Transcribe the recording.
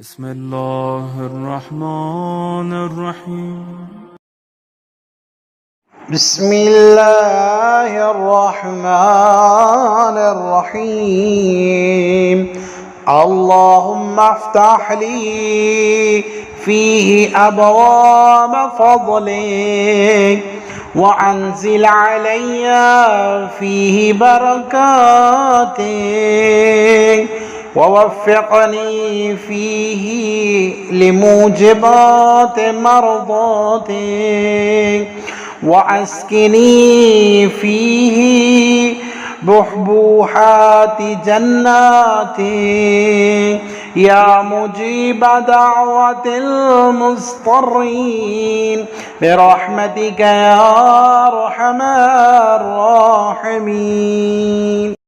بسم الله الرحمن الرحيم. بسم الله الرحمن الرحيم. اللهم افتح لي فيه أبواب فضلك وأنزل علي فيه بركاتك ووفقني فيه لموجبات مرضاتك وأسكني فيه بحبوحات جناتك يا مجيب دعوة المضطرين برحمتك يا أرحم الراحمين.